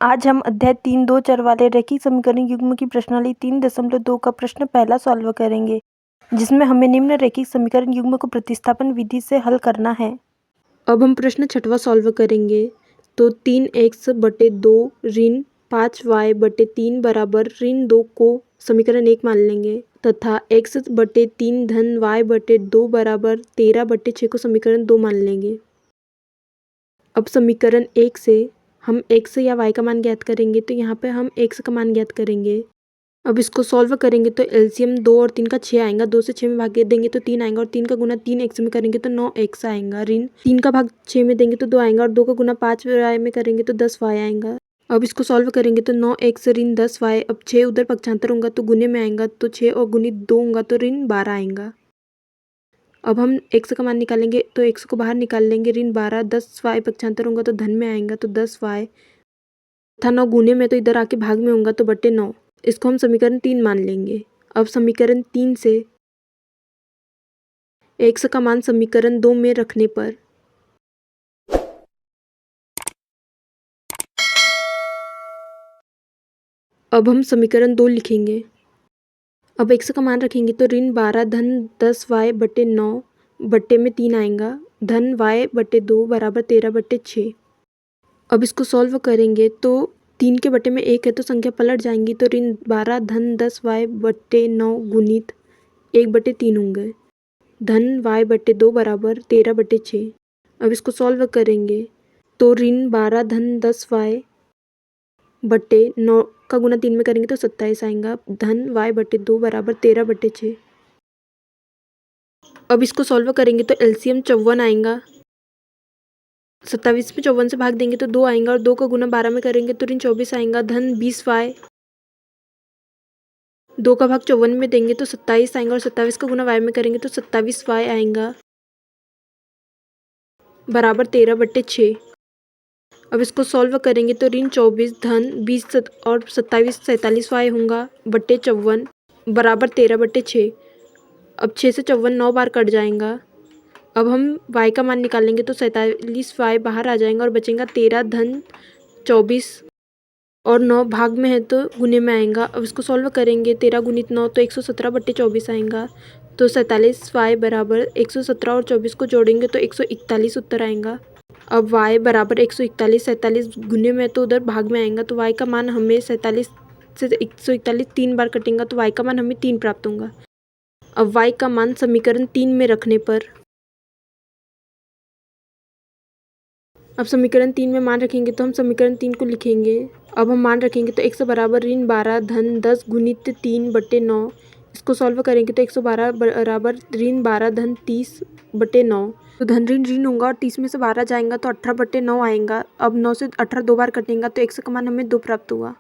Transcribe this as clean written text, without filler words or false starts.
आज हम अध्याय 3 दो चर वाले रैखिक समीकरण युग्म की प्रश्नावली 3.2 का प्रश्न पहला सॉल्व करेंगे, जिसमें हमें निम्न रैखिक समीकरण युग्म को प्रतिस्थापन विधि से हल करना है। अब हम प्रश्न छठवां सॉल्व करेंगे। तो 3x/2 ऋण 5y/3 बराबर ऋण 2 को समीकरण 1 मान लेंगे तथा x/3 धन y/2 बराबर 13/6 को समीकरण 2 मान लेंगे। अब समीकरण 1 से हम x या y का मान ज्ञात करेंगे, तो यहाँ पे हम x का मान ज्ञात करेंगे। अब इसको सॉल्व करेंगे तो एलसीएम 2 और 3 का 6 आएगा। 2 से 6 में भाग देंगे तो 3 आएगा और 3 का गुना 3x में करेंगे तो 9x आएगा। ऋण 3 का भाग 6 में देंगे तो 2 आएगा और 2 का गुना 5y में करेंगे तो 10y आएगा। अब इसको सॉल्व करेंगे तो 9x ऋण 10y। अब 6 उधर पक्षांतर होगा तो गुने में आएगा, तो 6 और गुणित 2 होगा तो ऋण 12 आएगा। अब हम x का मान निकालेंगे तो x को बाहर निकाल लेंगे। ऋण 12 10y पक्षांतर होगा तो धन में आएगा तो 10y तथा 9 गुने में तो इधर आके भाग में होगा तो बटे 9। इसको हम समीकरण 3 मान लेंगे। अब समीकरण 3 से x का मान समीकरण 2 में रखने पर अब हम समीकरण 2 लिखेंगे। अब x का मान रखेंगे तो ऋण 12 धन 10y/9 बट्टे में 3 आएगा, धन y/2 बराबर 13/6। अब इसको सॉल्व करेंगे तो 3 के बटे में 1 है तो संख्या पलट जाएंगी, तो ऋण 12 धन 10y/9 गुणित 1/3 होंगे, धन y/2 बराबर 13/6। अब इसको सॉल्व करेंगे तो ऋण 12 धन 10y/9 का गुना 3 में करेंगे तो 27 आएगा, धन y/2 बराबर 13/6। अब इसको सॉल्व करेंगे तो एलसीएम 54 आएगा। 27 में 54 से भाग देंगे तो 2 आएगा और 2 का गुना 12 में करेंगे तो ऋण 24 आएगा, धन 20y। 2 का भाग 54 में देंगे तो 27 आएगा और 27 का गुना y में करेंगे तो 27y आएगा, बराबर 13/6। अब इसको सॉल्व करेंगे तो ऋण 24 धन 20 और 27 47y होगा बट्टे 54 बराबर 13/6। अब 6 से 54 9 बार कट जाएगा। अब हम y का मान निकालेंगे तो 47y बाहर आ जाएगा और बचेगा 13 धन 24 और 9 भाग में है तो गुने में आएगा। अब इसको सॉल्व करेंगे 13 गुणित 9 तो 117/24 आएगा, तो 47y बराबर 117 और 24 को जोड़ेंगे तो 141 उत्तर आएगा। अब y बराबर 141 47 गुने में तो उधर भाग में आएगा, तो y का मान हमें 47 से 141 3 बार कटेगा तो y का मान हमें 3 प्राप्त होगा। अब y का मान समीकरण 3 में रखने पर अब समीकरण 3 में मान रखेंगे तो हम समीकरण 3 को लिखेंगे। अब हम मान रखेंगे तो x बराबर ऋण 12 धन 10 गुणित 3/9। इसको सॉल्व करेंगे तो 112 बराबर ऋण 12 धन 30/9। तो धन ऋण ऋण होगा और 30 में से 12 जाएगा तो 18/9 आएगा। अब 9 से 18 2 बार कटेगा तो x का मान हमें 2 प्राप्त हुआ।